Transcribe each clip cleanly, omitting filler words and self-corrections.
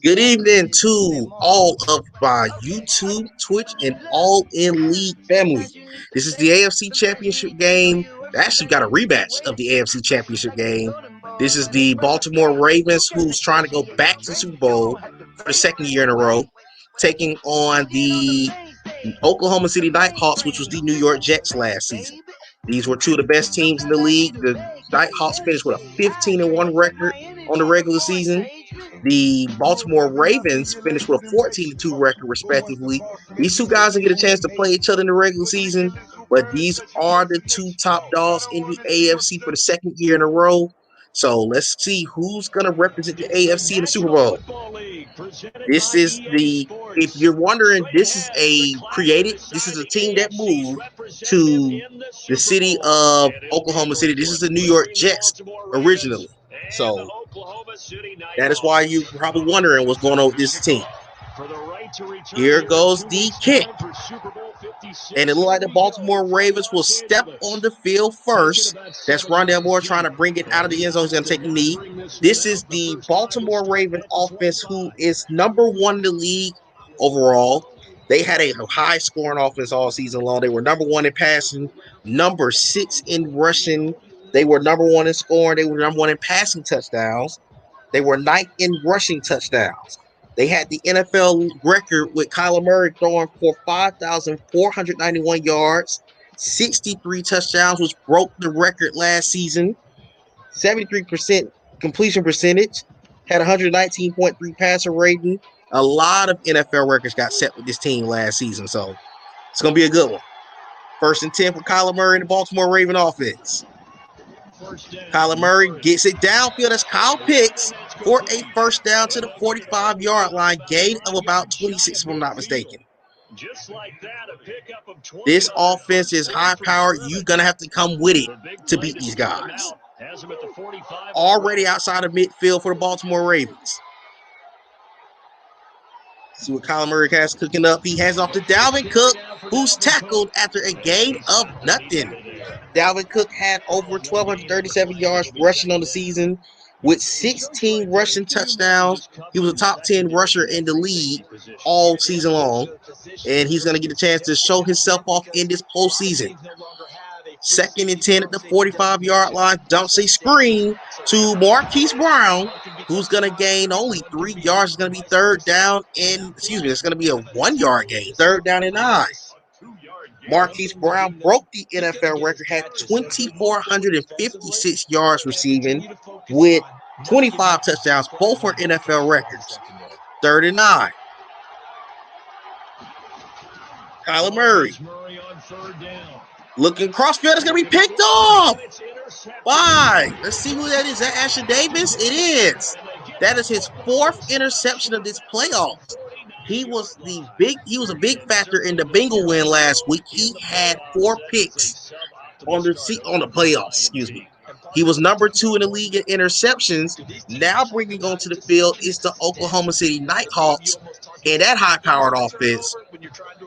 Good evening to all of my YouTube, Twitch, and All In League family. This is the AFC Championship game. They actually got a rematch of the AFC Championship game. This is the Baltimore Ravens, who's trying to go back to the Super Bowl for the second year in a row, taking on the Oklahoma City Nighthawks, which was the New York Jets last season. These were two of the best teams in the league. The Nighthawks finished with a 15-1 record on the regular season. The Baltimore Ravens finished with a 14-2 record, respectively. These two guys didn't get a chance to play each other in the regular season, but these are the two top dogs in the AFC for the second year in a row. So let's see who's going to represent the AFC in the Super Bowl. This is if you're wondering, this is a team that moved to the city of Oklahoma City. This is the New York Jets originally. So that is why you're probably wondering what's going on with this team. Here goes the kick. And it looks like the Baltimore Ravens will step on the field first. That's Rondale Moore trying to bring it out of the end zone. He's going to take a knee. This is the Baltimore Ravens offense, who is number one in the league overall. They had a high-scoring offense all season long. They were number one in passing, number 6 in rushing. They were number one in scoring. They were number one in passing touchdowns. They were ninth in rushing touchdowns. They had the NFL record with Kyler Murray throwing for 5,491 yards, 63 touchdowns, which broke the record last season. 73% completion percentage, had 119.3 passer rating. A lot of NFL records got set with this team last season, so it's going to be a good one. 1st and 10 for Kyler Murray in the Baltimore Raven offense. Kyler Murray gets it downfield. That's Kyle Pitts for a first down to the 45-yard line, gain of about 26, if I'm not mistaken. This offense is high-powered. You're going to have to come with it to beat these guys. Already outside of midfield for the Baltimore Ravens. See what Kyler Murray has cooking up. He hands off to Dalvin Cook, who's tackled after a gain of nothing. Dalvin Cook had over 1,237 yards rushing on the season with 16 rushing touchdowns. He was a top 10 rusher in the league all season long, and he's going to get a chance to show himself off in this postseason. 2nd and 10 at the 45-yard line. Dumps a screen to Marquise Brown, who's going to gain only 3 yards. It's going to be it's going to be a 1-yard gain. 3rd down and 9. Marquise Brown broke the NFL record, had 2,456 yards receiving with 25 touchdowns. Both are NFL records. 3rd and 9. Kyler Murray. Looking crossfield, it's going to be picked off. Bye. Let's see who that is. Is that Asher Davis? It is. That is his 4th interception of this playoffs. He was a big factor in the Bengal win last week. He had 4 picks on the playoffs, excuse me. He was number 2 in the league in interceptions. Now bringing onto the field is the Oklahoma City Nighthawks and that high-powered offense,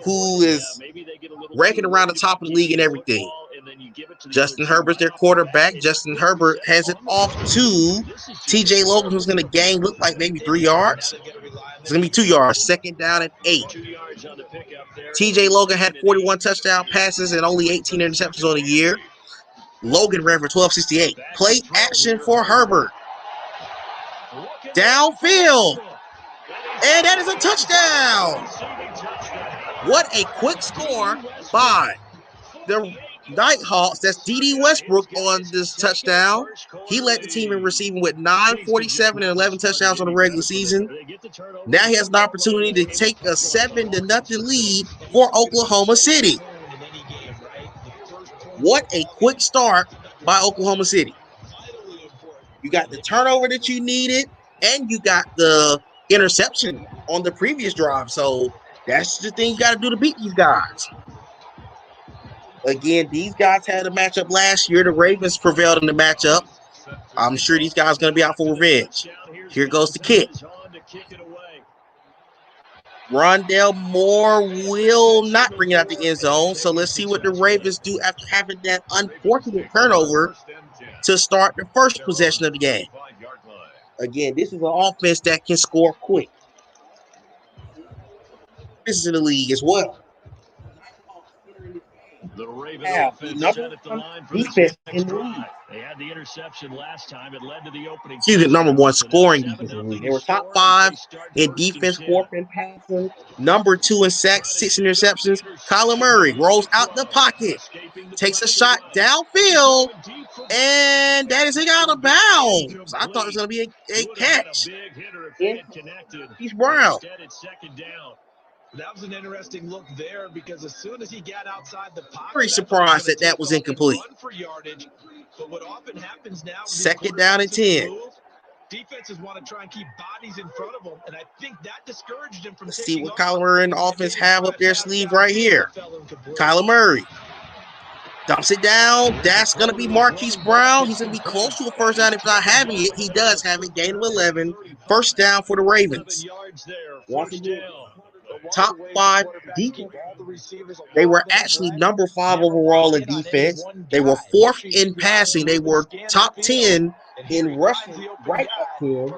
who is ranking around the top of the league and everything. Justin Herbert's their quarterback. Justin Herbert has it off to TJ Logan, who's going to gain, look like maybe 3 yards. It's going to be 2 yards. 2nd down and 8. TJ Logan had 41 touchdown passes and only 18 interceptions on the year. Logan ran for 1,268. Play action for Herbert. Downfield. And that is a touchdown. What a quick score by the Nighthawks. That's D.D. Westbrook on this touchdown. He led the team in receiving with 947 and 11 touchdowns on the regular season. Now he has an opportunity to take a 7-0 lead for Oklahoma City. What a quick start by Oklahoma City. You got the turnover that you needed, and you got the interception on the previous drive. So that's the thing you got to do to beat these guys. Again, these guys had a matchup last year. The Ravens prevailed in the matchup. I'm sure these guys are going to be out for revenge. Here goes the kick. Rondale Moore will not bring it out the end zone. So let's see what the Ravens do after having that unfortunate turnover to start the first possession of the game. Again, this is an offense that can score quick. This is in the league as well. The Raven Have the offense number set at the one line for defense this in next the league. drive. They had the interception last time. It led to the opening. Excuse me, number one scoring defense in the league. They were top 5 in defense, 4th in passing, number 2 in sacks, 6 interceptions. Kyler Murray rolls out the pocket, takes a shot downfield, and that is out of bounds. I thought it was going to be a catch. He's Brown. That was an interesting look there because as soon as he got outside the pocket, Very surprised that was incomplete. For yardage, but what often happens now, second down and 10. Defenses want to try and keep bodies in front of them, and I think that discouraged him from Let's see what Kyler Murray and the offense have up their sleeve right here. Kyler Murray dumps it down. That's going to be Marquise Brown. He's going to be close to a first down if not having it. He does have it. Gain of 11. First down for the Ravens. Top 5 defense. They were actually number 5 overall in defense. They were 4th in passing. They were top 10 in rushing, right up 10.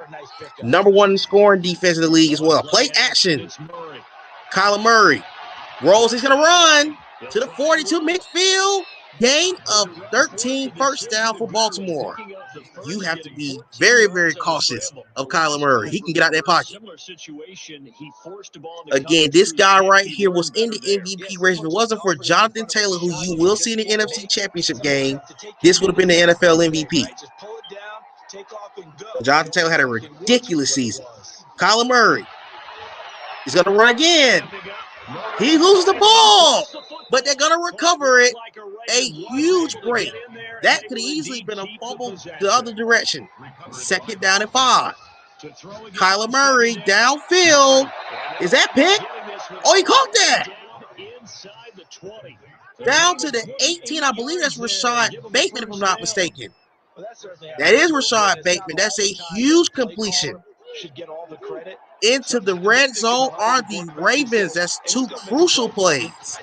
Number 1 in scoring defense in the league as well. Play action. Kyler Murray rolls. He's going to run to the 42 midfield. Gain of 13, first down for Baltimore. You have to be very, very cautious of Kyler Murray. He can get out that pocket. Again, this guy right here was in the MVP race. If it wasn't for Jonathan Taylor, who you will see in the NFC Championship game, this would have been the NFL MVP. Jonathan Taylor had a ridiculous season. Kyler Murray is going to run again. He loses the ball, but they're going to recover it. A huge break. That could have easily been a fumble the other direction. Second down and 5. Kyler Murray downfield. Is that pick? Oh, he caught that. Down to the 18. I believe that's Rashad Bateman, if I'm not mistaken. That is Rashad Bateman. That's a huge completion. Into the red zone are the Ravens. That's 2 crucial plays.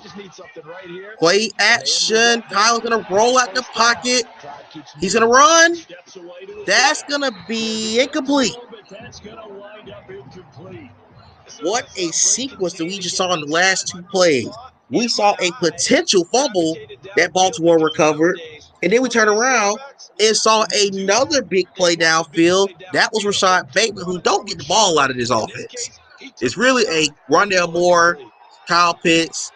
Play action. Kyle's going to roll out the pocket. He's going to run. That's going to be incomplete. What a sequence that we just saw in the last 2 plays. We saw a potential fumble that Baltimore recovered, and then we turned around and saw another big play downfield. That was Rashad Bateman, who don't get the ball out of this offense. It's really a Rondale Moore, Kyle Pitts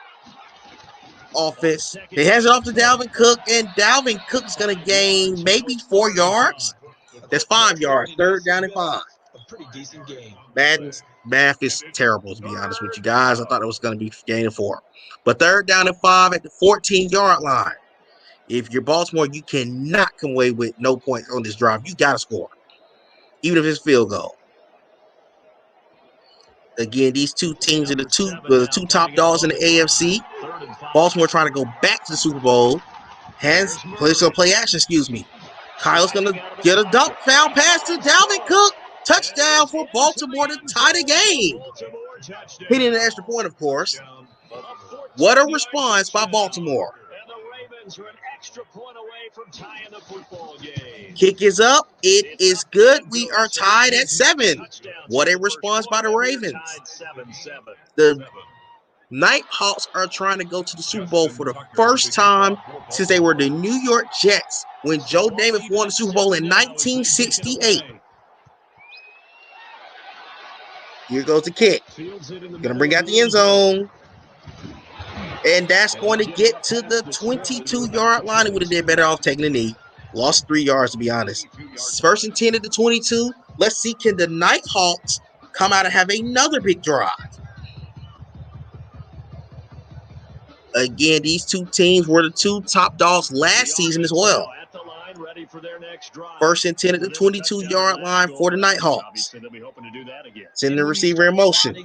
offense. He hands it off to Dalvin Cook, and Dalvin Cook is going to gain maybe 4 yards. That's 5 yards. Third down and 5. Pretty decent game. Madden's math is terrible, to be honest with you guys. I thought it was going to be gaining 4. But third down and 5 at the 14-yard line. If you're Baltimore, you cannot come away with no points on this drive. You got to score, even if it's field goal. Again, these 2 teams are the two top dogs in the AFC. Baltimore trying to go back to the Super Bowl. Play action, excuse me. Kyle's going to get a dump, foul pass to Dalvin Cook. Touchdown for Baltimore to tie the game. Hitting an extra point, of course. What a response by Baltimore. Kick is up. It is good. We are tied at 7. What a response by the Ravens. The Nighthawks are trying to go to the Super Bowl for the first time since they were the New York Jets when Joe Namath won the Super Bowl in 1968. Here goes the kick. Going to bring out the end zone. And that's going to get to the 22-yard line. It would have did better off taking a knee. Lost 3 yards, to be honest. First and 10 at the 22. Let's see, can the Nighthawks come out and have another big drive? Again, these 2 teams were the 2 top dogs last season as well. First and 10 at the 22-yard line for the Nighthawks. Send the receiver in motion.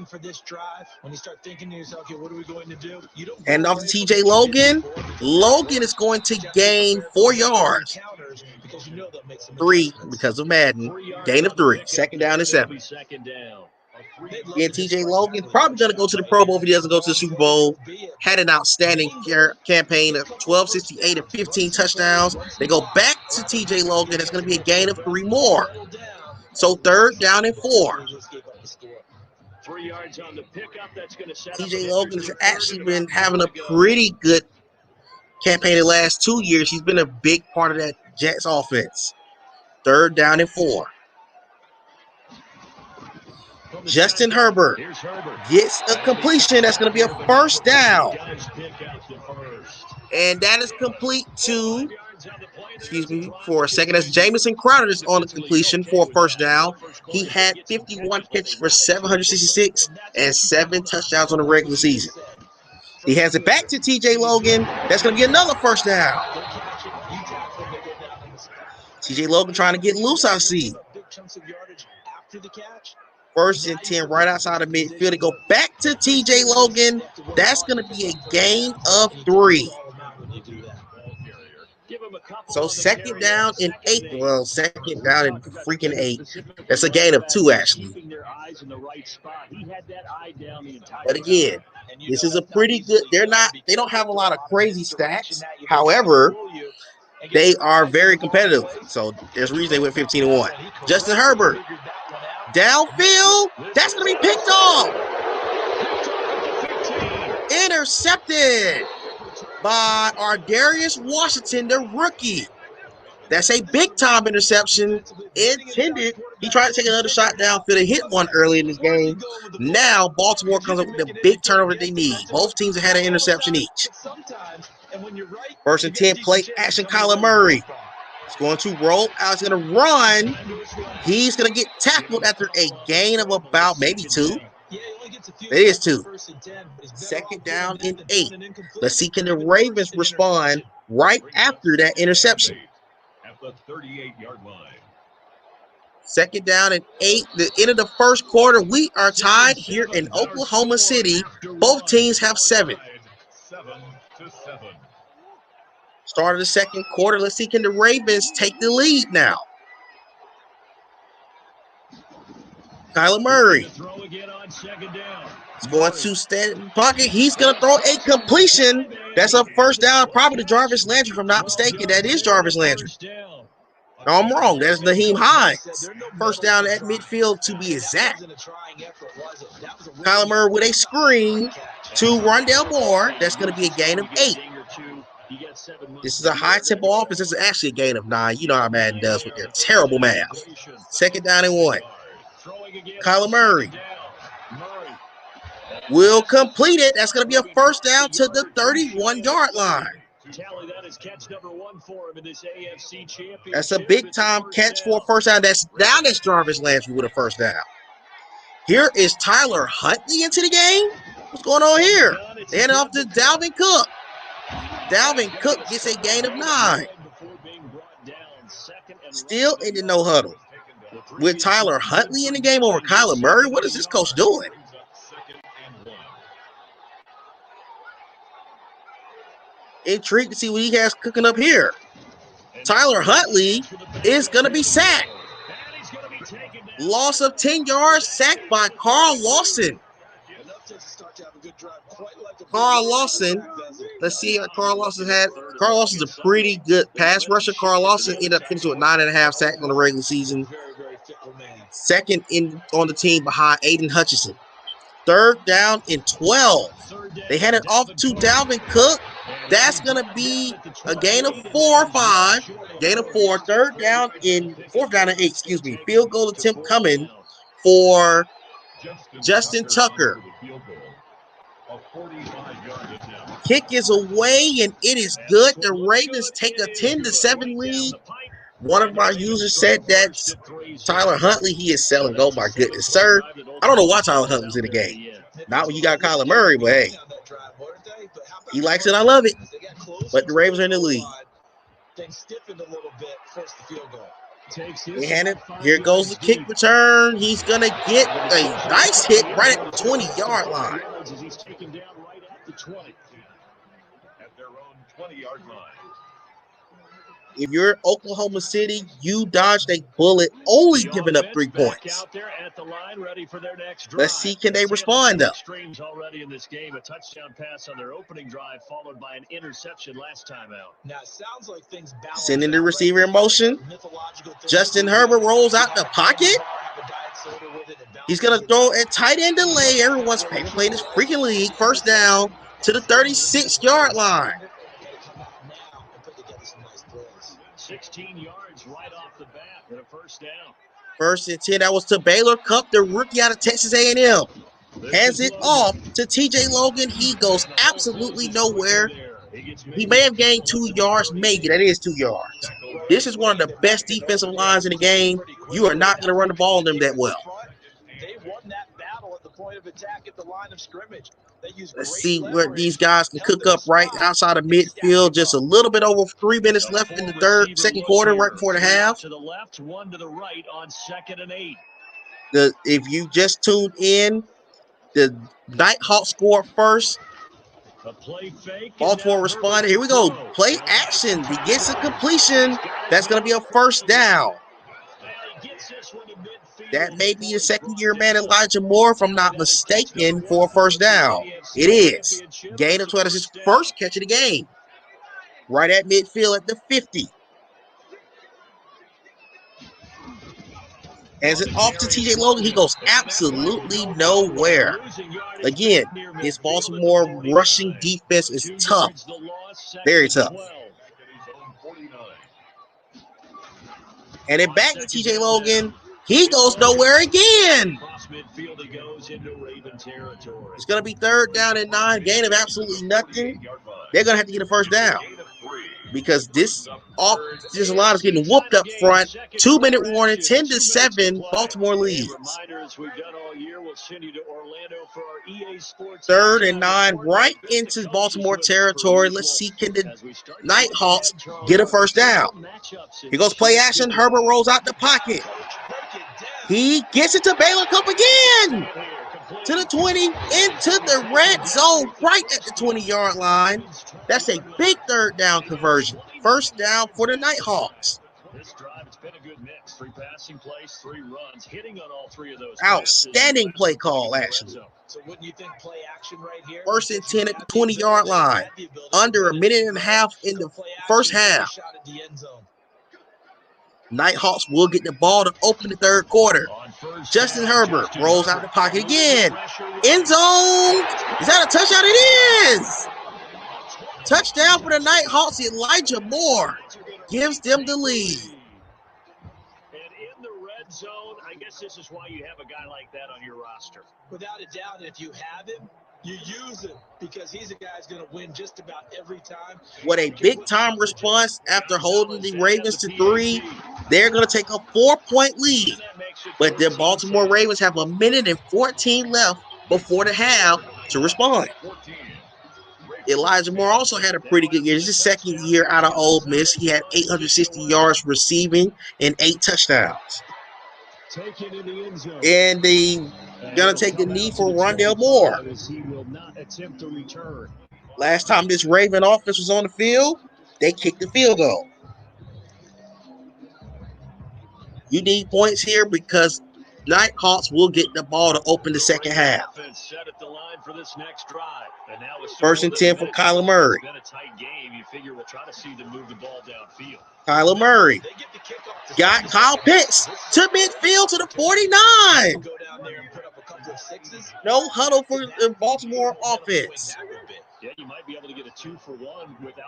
Hand off to TJ Logan. Logan is going to gain 4 yards. 3 because of Madden. Gain of 3. Second down and 7. And TJ Logan probably going to go to the Pro Bowl if he doesn't go to the Super Bowl. Had an outstanding campaign of 12, 68, and 15 touchdowns. They go back to TJ Logan. It's going to be a gain of 3 more. So 3rd down and 4. 3 yards on the pickup. That's going to set up TJ an Logan has interesting actually third and been about having 4 a to go. pretty good campaign the last 2 years. He's been a big part of that Jets offense. 3rd down and 4. Justin Herbert Here's Herbert. gets a completion. That's going to be a 1st down. Does pick up the first. And that is complete to, 5 yards on the play there. excuse It's a me drive for a that second, gets that's things Jamison Crowder that's on the defensively. You're completion okay for a with 1st that. down. The first He quarter's gonna had get some 51 catches, but catches they for run like 766 and that's and what you 7 count on. touchdowns on the regular season. He hands it back to TJ Logan. That's going to be another 1st down. TJ Logan trying to get loose, I see. 1st and 10 right outside of midfield. They go back to TJ Logan. That's going to be a gain of 3. So 2nd down and 8. Well, 2nd down and freaking 8. That's a gain of 2, actually. But again, this is a pretty good. They don't have a lot of crazy stats. However, they are very competitive. So there's a reason they went 15-1. Justin Herbert, downfield. That's going to be picked off. Intercepted by Darius Washington, the rookie. That's a big-time interception intended. He tried to take another shot downfield and hit one early in this game. Now, Baltimore comes up with the big turnover that they need. Both teams have had an interception each. 1st and 10, play action, Kyler Murray. He's going to roll out. He's going to run. He's going to get tackled after a gain of about maybe 2. It is 2. 2nd down and 8. Let's see, can the Ravens respond right after that interception? At the 38-yard line. 2nd down and 8. The end of the 1st quarter, we are tied here in Oklahoma City. Both teams have 7. 7-7. Start of the 2nd quarter. Let's see, can the Ravens take the lead now? Kyler Murray is going to stand in the pocket. He's going to throw a completion. That's a 1st down, probably to Jarvis Landry, if I'm not mistaken. That is Jarvis Landry. No, I'm wrong. That's Naheem Hines. 1st down at midfield to be exact. Kyler Murray with a screen to Rondale Moore. That's going to be a gain of 8. This is a high-tempo offense. This is actually a gain of 9. You know how Madden does with their terrible math. 2nd down and 1. Kyler Murray will complete it. That's going to be a 1st down to the 31-yard line. That's a big-time catch for a 1st down. That's Jarvis Landry with a 1st down. Here is Tyler Huntley into the game. What's going on here? They hand it off to Dalvin Cook. Dalvin Cook gets a gain of 9. Still in the no huddle. With Tyler Huntley in the game over Kyler Murray, what is this coach doing? Intrigued to see what he has cooking up here. Tyler Huntley is going to be sacked. Loss of 10 yards, sacked by Carl Lawson. Carl Lawson. Let's see what Carl Lawson had. Carl Lawson's a pretty good pass rusher. Carl Lawson ended up finishing with 9.5 sacks on the regular season. 2nd on the team behind Aiden Hutchinson. 3rd down and 12. They hand it off to Dalvin Cook. That's going to be a gain of 4 or 5. Gain of 4. 4th down and 8. Excuse me. Field goal attempt coming for Justin Tucker. Kick is away, and it is good. The Ravens take a 10-7 lead. One of my users said that Tyler Huntley, he is selling. Oh, my goodness, sir. I don't know why Tyler Huntley's in the game. Not when you got Kyler Murray, but hey, he likes it. I love it. But the Ravens are in the lead. They hand it. Here goes the kick return. He's going to get a nice hit right at the 20-yard line. He's taken down right at the 20. At their own 20-yard line. If you're Oklahoma City, you dodged a bullet, only The giving up offense 3 back points. out there at the line, ready for their next drive. Let's see, can they Seeing respond, two though? extremes already in this game. A touchdown pass on their opening drive, followed by an interception last time out. Now, it sounds like things balance Sending the out receiver right in now. motion. Mythological thing Justin to do Herbert here. rolls You out have the a candy pocket. bar, have a diet soda with it, and He's balance going to it. throw a tight end delay. Everyone's favorite play in this freaking league. First down to the 36-yard line. 16 yards right off the bat and a first down. First and 10. That was to Baylor Cupp, the rookie out of Texas A&M. Hands it off to TJ Logan. He goes absolutely nowhere. He may have gained 2 yards. Maybe. That is 2 yards. This is one of the best defensive lines in the game. You are not going to run the ball on them that well. They won that battle at the point of attack at the line of scrimmage. Let's see where these guys can cook up right outside of midfield. Just a little bit over 3 minutes left in the second quarter, right before the half. To the left, one to the right on 2nd and 8. If you just tuned in, the Nighthawks scored first. A play fake. Baltimore responded. Here we go. Play action. He gets a completion. That's going to be a first down. That may be the second-year man Elijah Moore, if I'm not mistaken, for a first down. It is. Gain of 12. That's his first catch of the game. Right at midfield at the 50. Hands it off to TJ Logan. He goes absolutely nowhere. Again, this Baltimore rushing defense is tough. Very tough. And then back to TJ Logan. He goes nowhere again. It's going to be 3rd down and 9. Gain of absolutely nothing. They're going to have to get a first down. Because this line is getting whooped up front. 2-minute warning, 10-7, Baltimore leads. 3rd and 9, right into Baltimore territory. Let's see, can the Nighthawks get a first down? Here goes play action. Herbert rolls out the pocket. He gets it to Baylor Cupp again. To the 20, into the red zone, right at the 20-yard line. That's a big 3rd down conversion. First down for the Nighthawks. This drive, it's been a good mix. 3 passing plays, 3 runs, hitting on all 3 of those. Outstanding play call, actually. So wouldn't you think play action right here? 1st and 10 at the 20-yard line. Under a minute and a half in the first half. Nighthawks will get the ball to open the 3rd quarter. Justin Herbert rolls out the pocket again. End zone. Is that a touchdown? It is. Touchdown for the Nighthawks. Elijah Moore gives them the lead. And in the red zone, I guess this is why you have a guy like that on your roster. Without a doubt, if you have him, you use him because he's a guy who's going to win just about every time. What a big-time response after holding the Ravens to 3. They're going to take a 4-point lead. But the Baltimore Ravens have a minute and 14 left before the half to respond. Elijah Moore also had a pretty good year. This is his 2nd year out of Ole Miss. He had 860 yards receiving and 8 touchdowns. And they going to take the knee for Rondale Moore. Last time this Raven offense was on the field, they kicked the field goal. You need points here because Nighthawks will get the ball to open the second half. 1st and 10 for Kyler Murray. Kyler Murray got Kyle Pitts to midfield to the 49. No huddle for the Baltimore offense.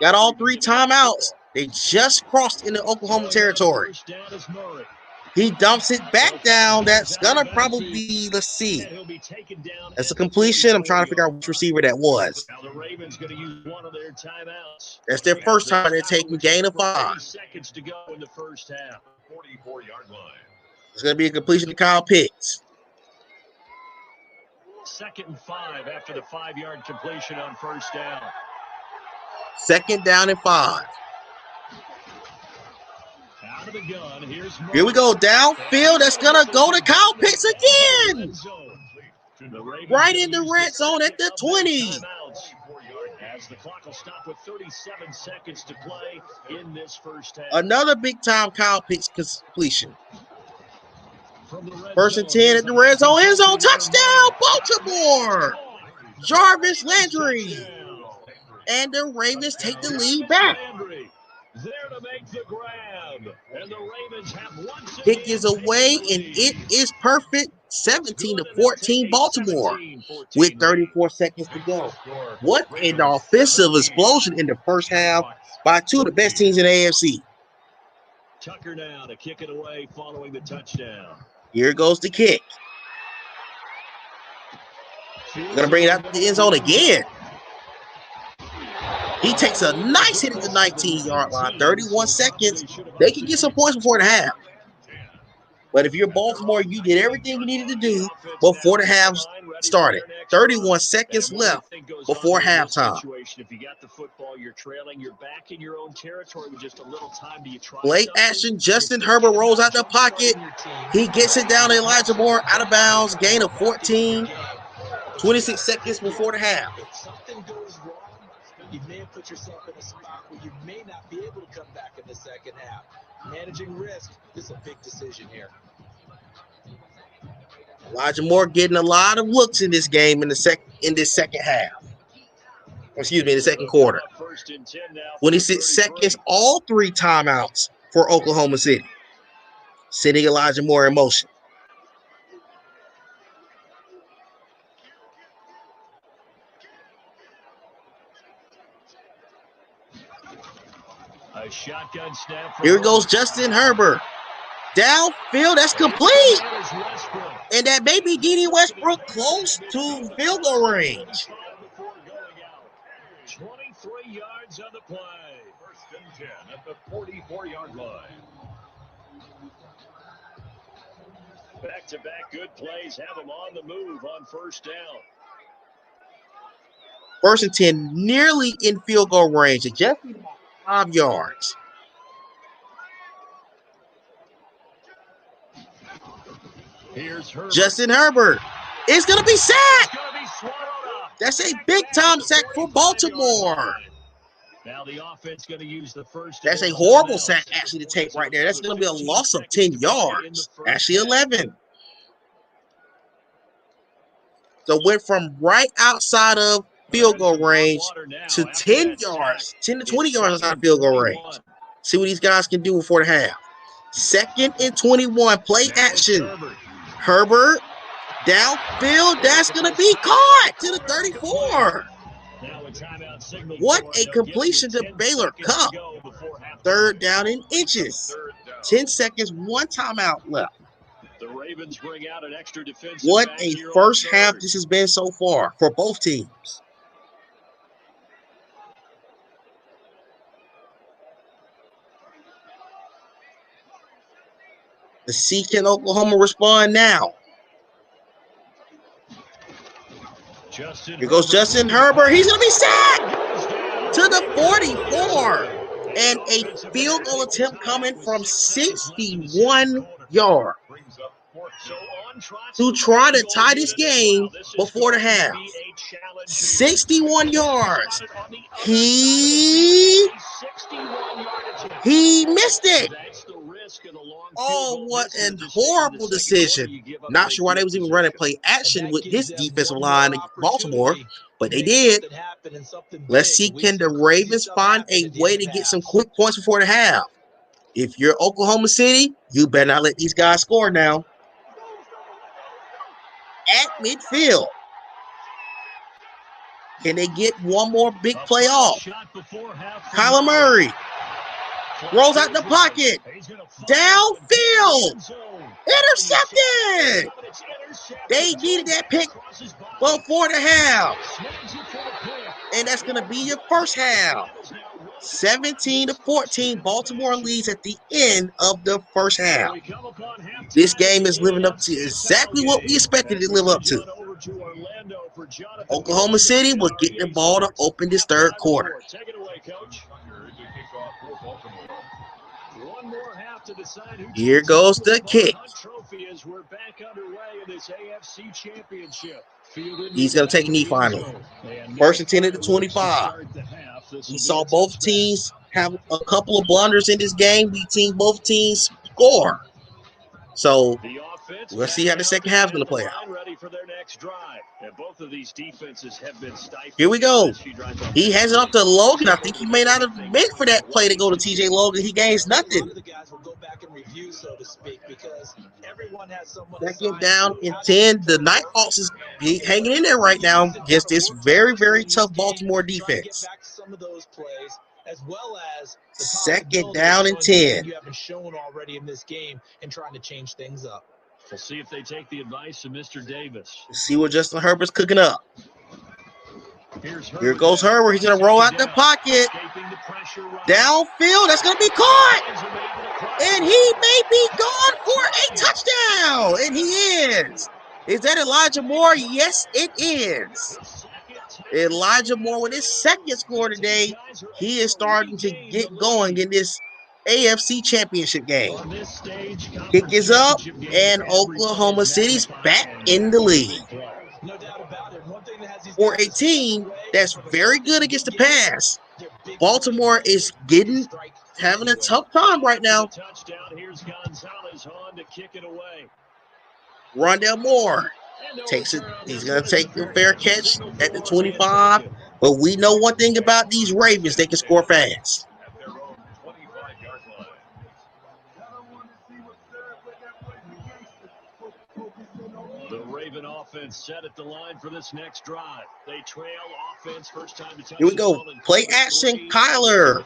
Got all 3 timeouts. They just crossed into Oklahoma territory. He dumps it back down. That's going to probably be, let's see. That's a completion. I'm trying to figure out which receiver that was. That's their first time they're taking gain of 5. It's going to be a completion to Kyle Pitts. 2nd and 5 after the 5-yard completion on first down. 2nd down and 5. Here we go, downfield. That's going to go to Kyle Pitts again. Right in the red zone at the 20. as the clock will stop with 37 seconds to play in this first half. Another big-time Kyle Pitts completion. From the red 1st and zone, 10 at the red zone. End zone. Touchdown, Baltimore. Jarvis Landry. And the Ravens take the lead back. There to make the grab. And the Ravens have once again Kick is away, and it is perfect. 17-14 Baltimore with 34 seconds to go. What an offensive explosion in the first half by two of the best teams in the AFC. Tucker now to kick it away following the touchdown. Here goes the kick. Going to bring it out to the end zone again. He takes a nice hit at the 19-yard line. 31 seconds. They can get some points before the half. But if you're Baltimore, you did everything you needed to do before the half started. 31 seconds left before halftime. If you got the football, you're trailing, you're back in your own territory with just a little time. Do you try Play action. Justin Herbert rolls out the pocket. He gets it down to Elijah Moore, out of bounds, gain of 14. 26 seconds before the half. If something goes wrong, you may have put yourself in a spot where you may not be able to come back in the second half. Managing risk is a big decision here. Elijah Moore getting a lot of looks in this game in this second half. Excuse me, in the second quarter. 26 seconds, all 3 timeouts for Oklahoma City. Sending Elijah Moore in motion. A shotgun snap. Here goes Justin Herbert. Downfield, that's complete. And that may be D.D. Westbrook close to field goal range. 23 yards on the play. 1st and 10 at the 44-yard line. Back-to-back good plays have them on the move on 1st down. 1st and 10, nearly in field goal range. Just 5 yards. Here's Herbert. Justin Herbert is going to be sacked. That's a big-time sack for Baltimore. Now the offense going to use the first. That's a horrible sack actually to take right there. That's going to be a loss of 10 yards. Actually 11. So went from right outside of field goal range to 10 yards, 10 to 20 yards outside of field goal range. See what these guys can do before the half. 2nd and 21, play action. Herbert, downfield, that's going to be caught to the 34. What a completion to Baylor Cup. 3rd down in inches. 10 seconds, 1 timeout left. The Ravens bring out an extra defensive. What a first half this has been so far for both teams. Let's see, can Oklahoma respond now? Here goes Justin Herbert. He's going to be sacked to the 44. And a field goal attempt coming from 61 yards to try to tie this game before the half. 61 yards. He missed it. Oh, what a horrible decision. Not sure why they was even running play action with this defensive line in Baltimore, but they did. Let's see, can the Ravens find a way to get some quick points before the half? If you're Oklahoma City, you better not let these guys score now. At midfield. Can they get one more big play off? Kyler Murray rolls out the pocket. Downfield. Intercepted. They needed that pick before the half. And that's going to be your first half. 17-14. Baltimore leads at the end of the first half. This game is living up to exactly what we expected it to live up to. Oklahoma City was getting the ball to open this third quarter. One more half to decide who Here goes the kick. trophy as we're back underway in this AFC Championship. He's going to take a knee finally. First and 10 at the 25. We saw both teams have a couple of blunders in this game. Both teams score. So we'll see how the second half is going to play out. Ready for their next drive. And both of these defenses have been stifled. Here we go. He hands it off to Logan. I think he may not have meant for that play to go to TJ Logan. He gains nothing. Second down and 10. The Nighthawks is hanging in there right now against this very, very tough Baltimore defense. As well as second down and 10. You haven't shown already in this game and trying to change things up. We'll see if they take the advice of Mr. Davis. Let's see what Justin Herbert's cooking up. Here goes Herbert. He's going to roll out the pocket. Downfield. That's going to be caught. And he may be gone for a touchdown. And he is. Is that Elijah Moore? Yes, it is. Elijah Moore with his second score today. He is starting to get going in this AFC Championship game. Kick is up, and Oklahoma City's back in the lead. For a team that's very good against the pass, Baltimore is having a tough time right now. Rondell Moore takes it. He's going to take the fair catch at the 25. But we know one thing about these Ravens, they can score fast. The Raven offense set at the line for this next drive. They trail offense first time to touch. Here we go. Play action. Kyler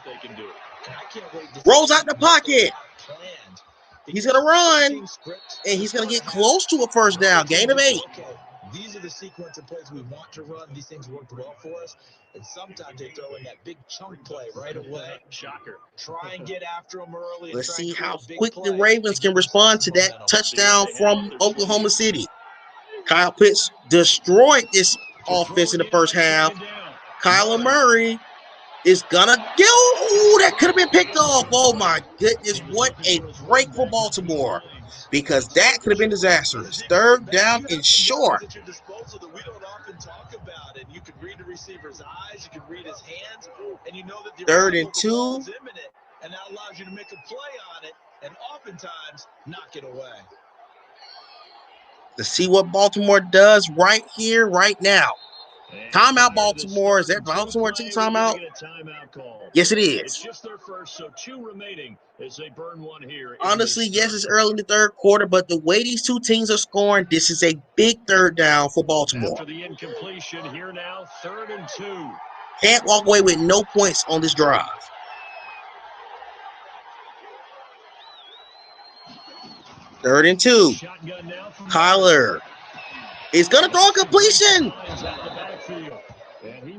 rolls out the pocket. He's going to run, and he's going to get close to a first down. Gain of 8. These are the sequence of plays we want to run. These things worked well for us. And sometimes they throw in that big chunk play right away. Shocker. Try and get after them early. Let's see how quick the Ravens can respond to that touchdown from Oklahoma City. Kyle Pitts destroyed this offense in the first half. Kyler Murray is going to go. Ooh, that could have been picked off. Oh, my goodness. What a break for Baltimore. Because that could have been disastrous. Third down and short. We don't often talk about it. You can read the receiver's eyes. You can read his hands. And you know that the third and 2. Imminent, and that allows you to make a play on it and oftentimes knock it away. Let's see what Baltimore does right here, right now. Timeout, Baltimore. Is that Baltimore taking timeout? Yes, it is. It's just their first, so 2 remaining as they burn one here. Honestly, yes, it's early in the third quarter, but the way these two teams are scoring, this is a big third down for Baltimore. After the incompletion, here now, 3rd and 2. Can't walk away with no points on this drive. Third and 2. Kyler is going to throw a completion.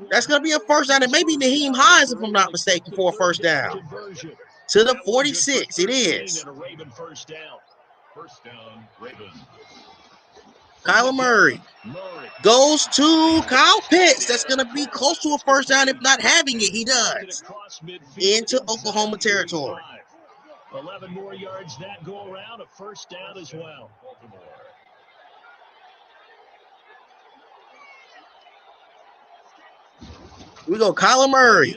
That's going to be a first down. It may be Naheem Hines, if I'm not mistaken, for a first down. To the 46, it is. Kyler Murray goes to Kyle Pitts. That's going to be close to a first down, if not having it. He does. Into Oklahoma territory. 11 more yards that go around, a first down as well. We go Kyler Murray.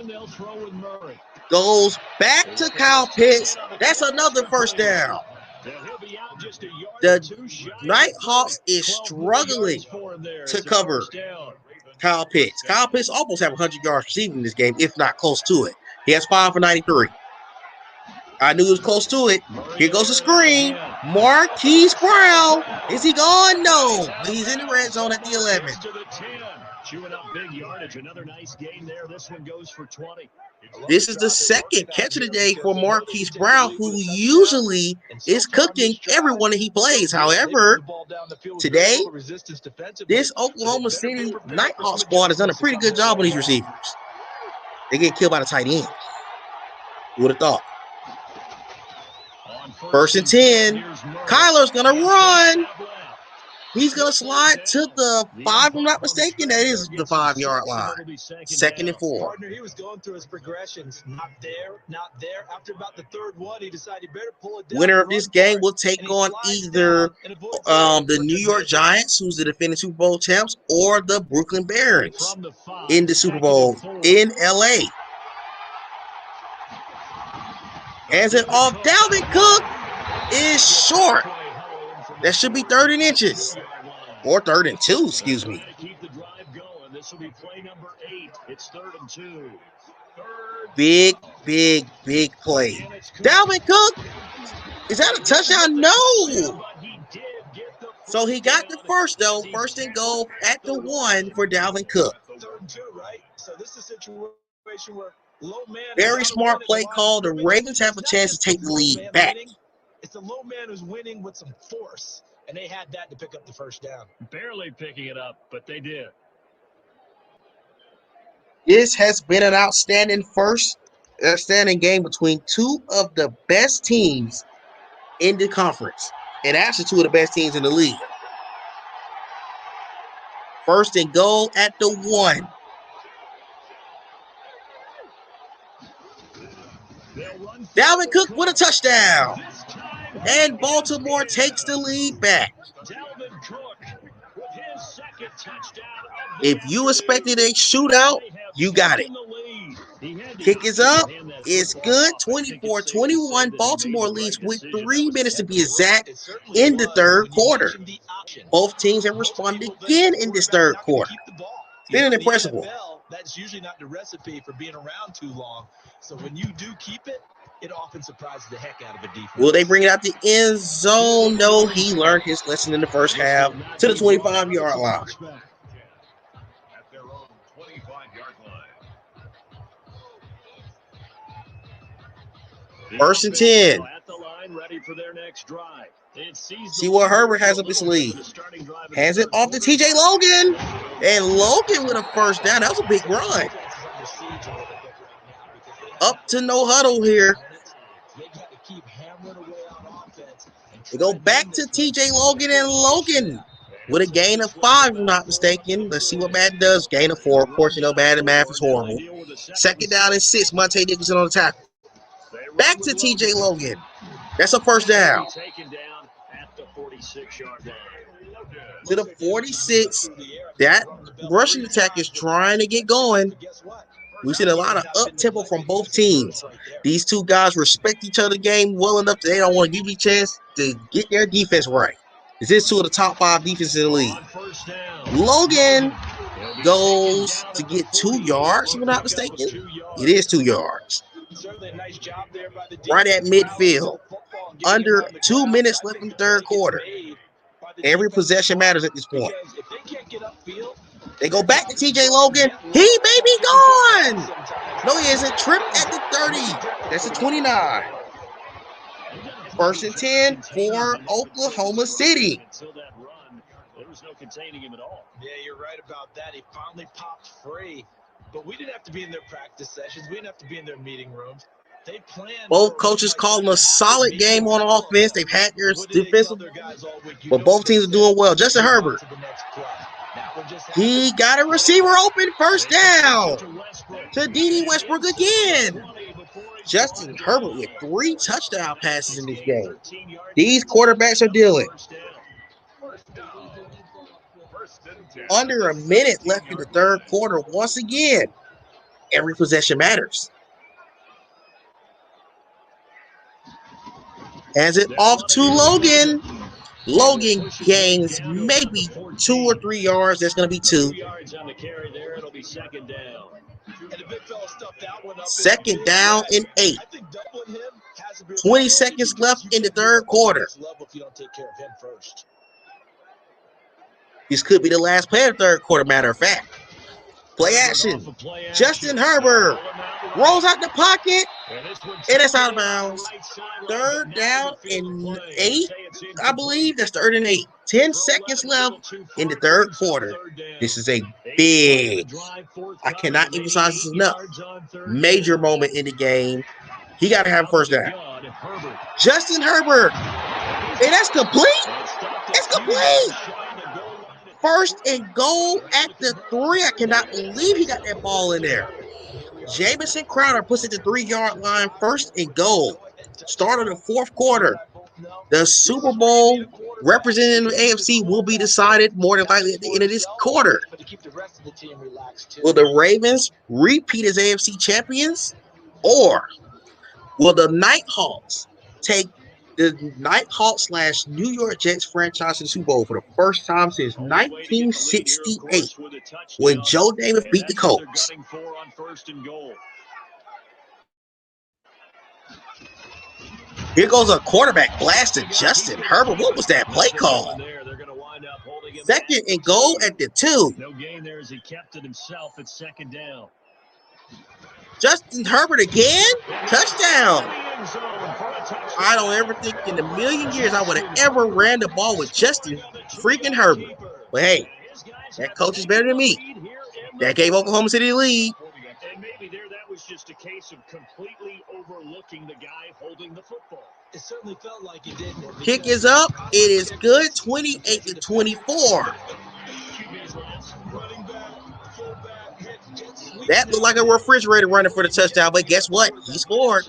Goes back to Kyle Pitts. That's another first down. The Nighthawks is struggling to cover Kyle Pitts. Kyle Pitts almost have 100 yards receiving in this game, if not close to it. He has 5 for 93. I knew he was close to it. Here goes the screen. Marquise Brown. Is he gone? No. He's in the red zone at the 11. Chewing up big yardage. Another nice gain there. This one goes for 20. This is the second catch of the day for Marquise Brown, who usually is cooking everyone that he plays. However, today, this Oklahoma City Nighthawk squad has done a pretty good job on these receivers. They get killed by the tight end. Who would have thought? First and 10. Kyler's going to run. He's going to slide to the 5, if I'm not mistaken. That is the 5-yard line. 2nd and 4. Partner, he was going through his progressions. Not there, not there. After about the third one, he decided he better pull it down. Winner of this game will take on either the New York Giants, who's the defending Super Bowl champs, or the Brooklyn Barons in the Super Bowl in LA. As it off, Dalvin Cook is short. That should be 3rd and inches. Or 3rd and 2, excuse me. Keep the drive going. This will be play number 8. It's 3rd and 2. Big play. Dalvin Cook, is that a touchdown? No. So he got the first, though. 1st and goal at the 1 for Dalvin Cook. 3rd and 2, right? So this is a situation where low man. Very smart play call. The Ravens have a chance to take the lead back. It's the low man who's winning with some force, and they had that to pick up the first down. Barely picking it up, but they did. This has been an outstanding game between two of the best teams in the conference, and actually two of the best teams in the league. 1st and goal at the 1. Dalvin Cook with a touchdown. And Baltimore takes the lead back. If you expected a shootout, you got it. Kick is up. It's good. 24-21. Baltimore leads with 3 minutes to be exact in the 3rd quarter. Both teams have responded again in this 3rd quarter. It's been an impressive one. That's usually not the recipe for being around too long. So when you do keep it, it often surprises the heck out of a defense. Will they bring it out the end zone? No, he learned his lesson in the first half to the 25-yard line. At their own 25-yard line. 1st and 10. At the line, ready for their next drive. See what Herbert has up his sleeve. Hands it off to TJ Logan. And Logan with a first down. That was a big run. Up to no huddle here. We go back to TJ Logan, and Logan with a gain of 5, if I'm not mistaken. Let's see what Madden does. Gain of 4. Of course, you know Madden math is horrible. 2nd down and 6. Monte Dickinson on the tackle. Back to TJ Logan. That's a first down. To the 46. That rushing attack is trying to get going. We've seen a lot of up-tempo from both teams. These two guys respect each other game well enough that they don't want to give you a chance to get their defense right. This is 2 of the top 5 defenses in the league. Logan goes to get 2 yards, if I'm not mistaken. It is 2 yards. Right at midfield. Under 2 minutes left in the 3rd quarter. Every possession matters at this point. They go back to TJ Logan. He may be gone. No, he isn't. Tripped at the 30. That's a 29. 1st and 10 for Oklahoma City. There was no containing him at all. Yeah, you're right about that. He finally popped free. But we didn't have to be in their practice sessions. We didn't have to be in their meeting rooms. They planned. Both coaches calling a solid game on offense. They've had their defensive, but both teams are doing well. Justin Herbert. He got a receiver open. First down to D.D. Westbrook again. Justin Herbert with 3 touchdown passes in this game. These quarterbacks are dealing. Under a minute left in the 3rd quarter. Once again, every possession matters. As it off to Logan. Logan gains maybe 2 or 3 yards. That's going to be 2. 2nd down and 8. 20 seconds left in the 3rd quarter. This could be the last play of the 3rd quarter, matter of fact. Play action. Justin Herbert rolls out the pocket, and it's out of bounds. 3rd down and 8, I believe. That's 3rd and 8. 10 seconds left in the 3rd quarter. This is a big, I cannot emphasize this enough, major moment in the game. He got to have a first down. Justin Herbert. And that's complete. It's complete. First and goal at the 3. I cannot believe he got that ball in there. Jamison Crowder puts it to 3-yard line. First and goal. Start of the fourth quarter. The Super Bowl representing the AFC will be decided more than likely at the end of this quarter. Will the Ravens repeat as AFC champions? Or will the Nighthawks take the Nighthawks/New York Jets franchise to the Super Bowl for the first time since 1968 when Joe Namath beat the Colts? Here goes a quarterback blast to Justin Herbert. What was that play call? Second and goal at the 2. No gain there as he kept it himself at second down. Justin Herbert again? Touchdown. I don't ever think in a million years I would have ever ran the ball with Justin freaking Herbert. But hey, that coach is better than me. That gave Oklahoma City the lead. And maybe that was just a case of completely overlooking the guy holding the football. It certainly felt like he did. Kick is up. It is good. 28-24. That looked like a refrigerator running for the touchdown, but guess what? He scored.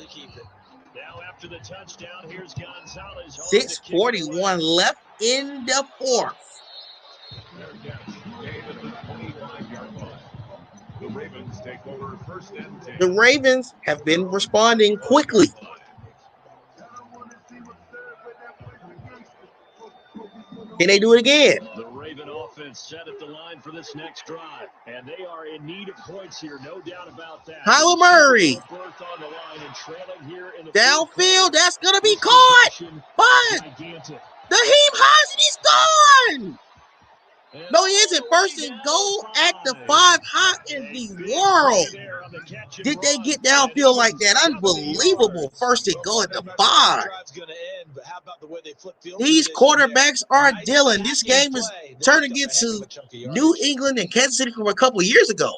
Now after the touchdown, here's Gonzalez. 6:41 left in the fourth. The Ravens have been responding quickly. Can they do it again? The Raven offense set at the line for this next drive, and they are in need of points here, no doubt about that. Kyler Murray. Downfield, that's going to be caught. But Naheem Hines, he's gone. No, he isn't. First and goal at the 5. How in the world did they get downfield like that? Unbelievable. First and goal at the 5. These quarterbacks are dealing. This game is turning into New England and Kansas City from a couple years ago.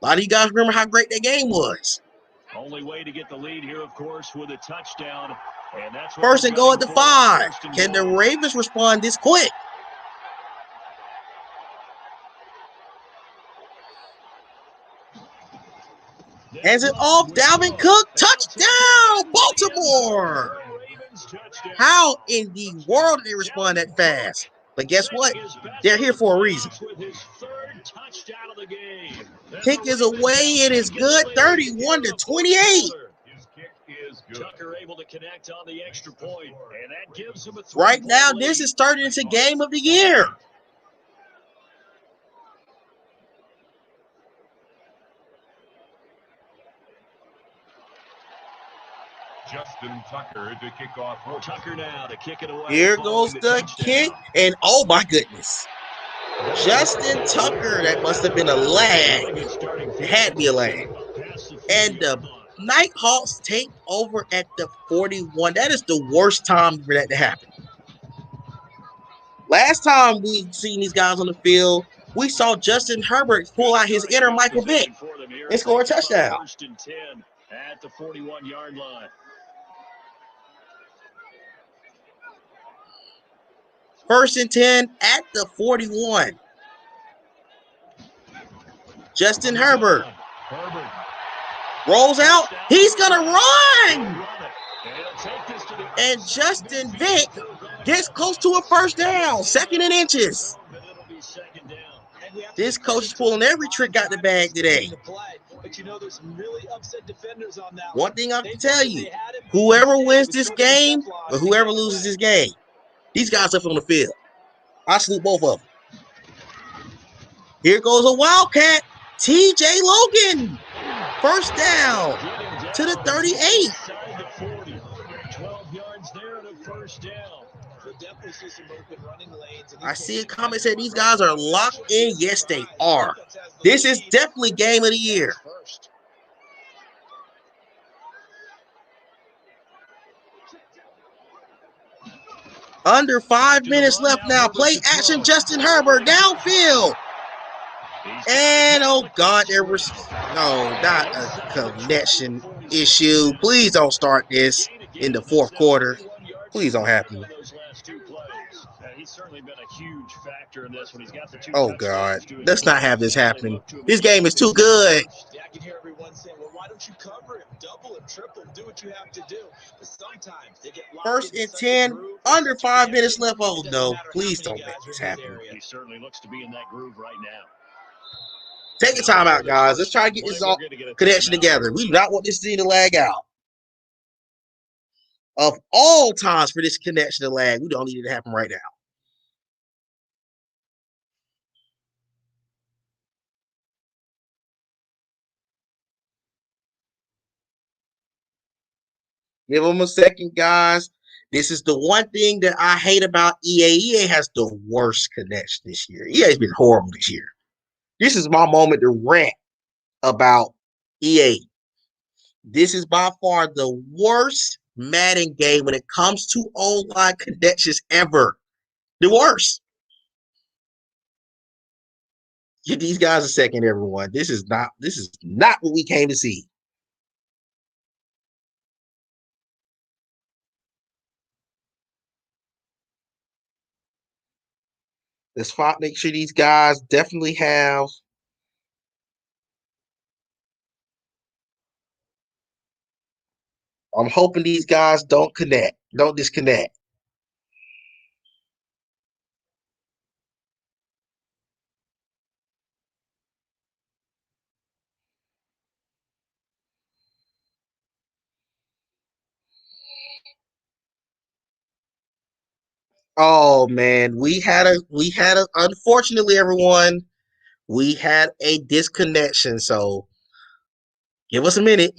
A lot of you guys remember how great that game was. Only way to get the lead here, of course, with a touchdown. And that's first and goal at the 5. Can the Ravens respond this quick? Hands it off, Dalvin Cook, touchdown, Baltimore. How in the world did they respond that fast? But guess what? They're here for a reason. Kick is away, it is good, 31-28. Tucker able to connect on the extra point, and that gives him a 3-point right now, lead. this is turning into game of the year. Justin Tucker to kick off. Tucker now to kick it away. Here goes the kick, and oh my goodness. Justin Tucker, that must have been a lag. It had to be a lag. And the Nighthawks take over at the 41. That is the worst time for that to happen. Last time we seen these guys on the field, we saw Justin Herbert pull out his inner Michael Vick and score a touchdown. First and 10 at the 41-yard line. First and 10 at the 41. Justin Herbert rolls out. He's going to run. And Justin Vick gets close to a first down. Second and inches. This coach is pulling every trick out the bag today. One thing I can tell you, whoever wins this game or whoever loses this game, these guys up on the field. I salute both of them. Here goes a Wildcat. TJ Logan. First down to the 38. 12 yards there and a first down. I see a comment said these guys are locked in. Yes, they are. This is definitely game of the year. Under 5 minutes left now. Play action, Justin Herbert downfield. And oh God, there was not a connection issue. Please don't start this in the fourth quarter. Please don't happen. he's certainly been a huge factor in this when he's got the 2 Oh God, touchdowns to his let's not credit. have this Now they happen. look to This game is too immediately good. Yeah, I can hear everyone saying, well, why don't you cover him, double him, triple him, do what you have to do. But sometimes they get locked First into and such a 10, groove, under such a 5 minutes connection, left. it Oh doesn't no, matter how please many don't make guys are this in his happen. area. He certainly looks to be in that groove right now. Take a Now for timeout, the guys. Let's first try to time, get Blake, this we're all going to get a connection timeout together. here. We do not want this thing to lag out. Of all times for this connection to lag, we don't need it to happen right now. Give them a second, guys. This is the one thing that I hate about EA. EA has the worst connection this year. EA has been horrible this year. This is my moment to rant about EA. This is by far the worst Madden game when it comes to online connections ever. The worst. Give these guys a second, everyone. This is not what we came to see. Let's make sure these guys definitely have. I'm hoping these guys don't disconnect. Oh man, unfortunately everyone, we had a disconnection. So give us a minute.